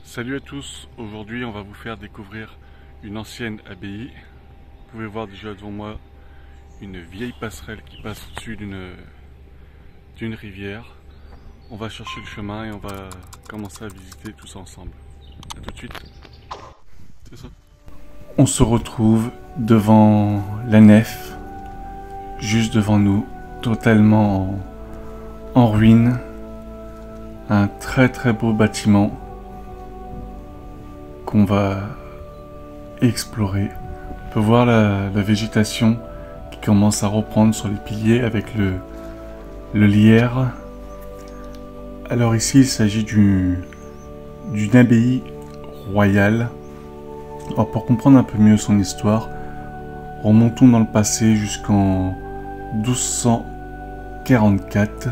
Salut à tous, aujourd'hui on va vous faire découvrir une ancienne abbaye. Vous pouvez voir déjà devant moi une vieille passerelle qui passe au-dessus d'une rivière. On va chercher le chemin et on va commencer à visiter tout ça ensemble. A tout de suite. C'est ça. On se retrouve devant la nef, juste devant nous, totalement en ruine. Un très très beau bâtiment qu'on va explorer. On peut voir la végétation qui commence à reprendre sur les piliers avec le lierre. Alors ici il s'agit d'une abbaye royale. Alors pour comprendre un peu mieux son histoire, remontons dans le passé jusqu'en 1244.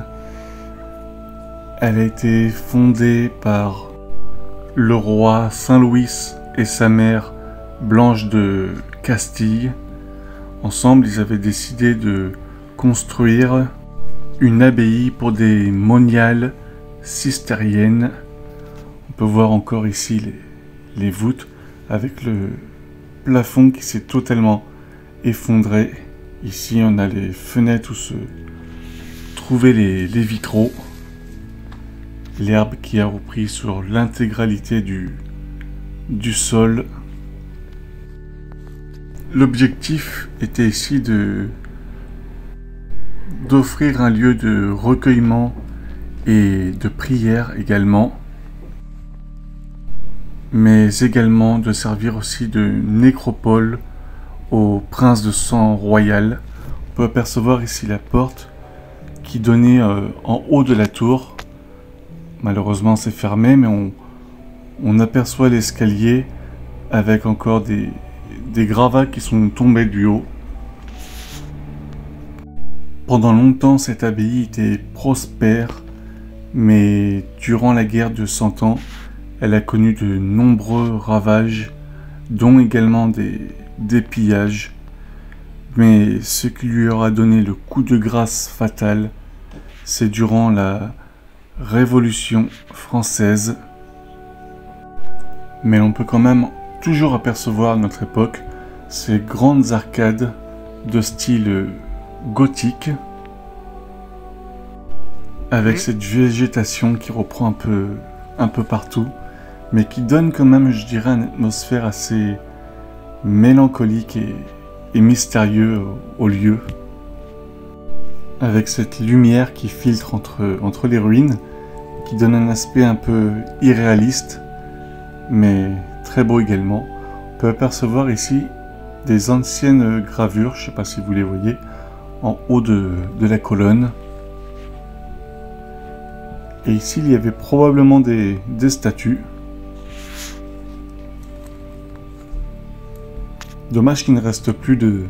Elle a été fondée par le roi Saint-Louis et sa mère Blanche de Castille. Ensemble, ils avaient décidé de construire une abbaye pour des moniales cisterciennes. On peut voir encore ici les voûtes avec le plafond qui s'est totalement effondré. Ici, on a les fenêtres où se trouvaient les vitraux. L'herbe qui a repris sur l'intégralité du sol. L'objectif était ici d'offrir un lieu de recueillement et de prière également, mais également de servir aussi de nécropole au prince de sang royal. On peut apercevoir ici la porte qui donnait en haut de la tour. Malheureusement c'est fermé, mais on aperçoit l'escalier avec encore des gravats qui sont tombés du haut. Pendant longtemps cette abbaye était prospère, mais durant la guerre de 100 ans, elle a connu de nombreux ravages, dont également des pillages. Mais ce qui lui aura donné le coup de grâce fatal, c'est durant la Révolution française. Mais on peut quand même toujours apercevoir à notre époque ces grandes arcades de style gothique avec cette végétation qui reprend un peu partout, mais qui donne quand même, je dirais, une atmosphère assez mélancolique et mystérieuse au lieu, avec cette lumière qui filtre entre les ruines, qui donne un aspect un peu irréaliste, mais très beau également. On peut apercevoir ici des anciennes gravures, je ne sais pas si vous les voyez, en haut de la colonne. Et ici, il y avait probablement des statues. Dommage qu'il ne reste plus de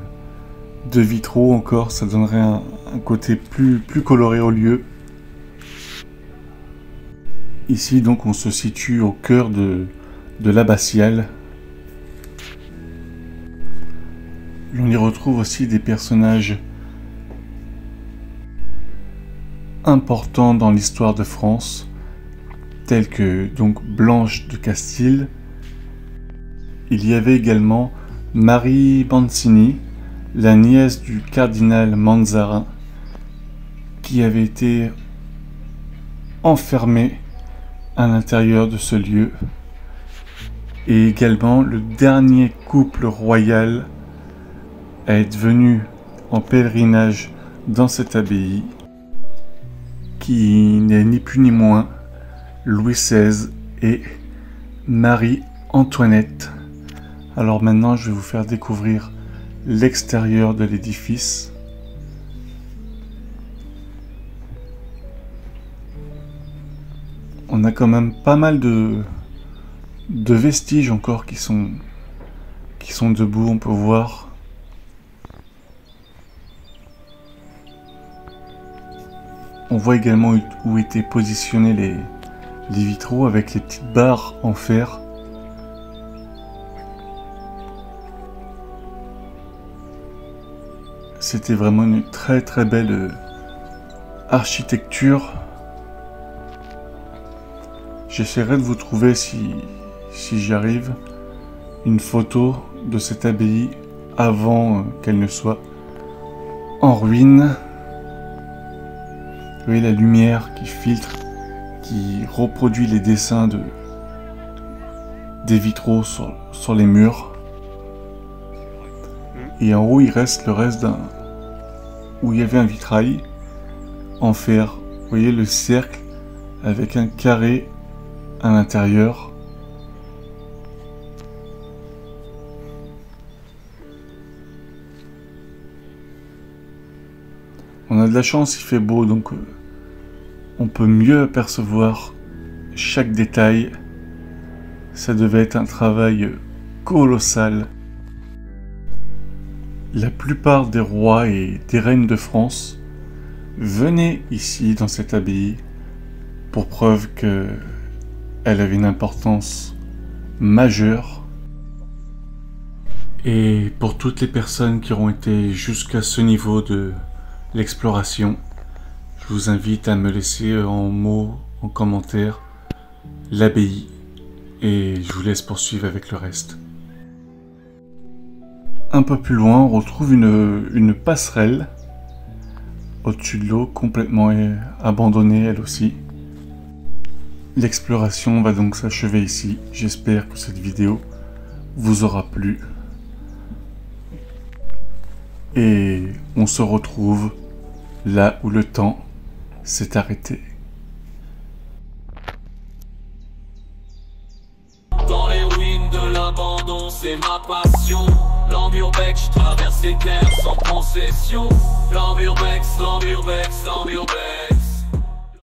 vitraux encore, ça donnerait un côté plus coloré au lieu. Ici donc on se situe au cœur de l'abbatiale. On y retrouve aussi des personnages importants dans l'histoire de France, tels que donc Blanche de Castille. Il y avait également Marie Mancini, la nièce du cardinal Mazarin, qui avait été enfermée à l'intérieur de ce lieu, et également le dernier couple royal à être venu en pèlerinage dans cette abbaye, qui n'est ni plus ni moins Louis XVI et Marie-Antoinette. Alors maintenant je vais vous faire découvrir l'extérieur de l'édifice. On a quand même pas mal de vestiges encore qui sont debout, on peut voir. On voit également où étaient positionnés les vitraux avec les petites barres en fer. C'était vraiment une très très belle architecture. J'essaierai de vous trouver, si j'y arrive, une photo de cette abbaye avant qu'elle ne soit en ruine. Vous voyez la lumière qui filtre, qui reproduit les dessins des vitraux sur les murs. Et en haut, il reste le reste où il y avait un vitrail en fer. Vous voyez le cercle avec un carré à l'intérieur. On a de la chance, il fait beau, donc on peut mieux apercevoir chaque détail. Ça devait être un travail colossal. La plupart des rois et des reines de France venaient ici dans cette abbaye pour preuve qu'elle avait une importance majeure. Et pour toutes les personnes qui auront été jusqu'à ce niveau de l'exploration, je vous invite à me laisser en mots, en commentaire, l'abbaye, et je vous laisse poursuivre avec le reste. Un peu plus loin, on retrouve une passerelle au-dessus de l'eau, complètement abandonnée elle aussi. L'exploration va donc s'achever ici. J'espère que cette vidéo vous aura plu. Et on se retrouve là où le temps s'est arrêté. Dans les ruines de l'abandon, c'est ma passion. L'Amurbex, je traverse les terres sans concession. L'Amurbex, l'Amurbex, l'Amurbex.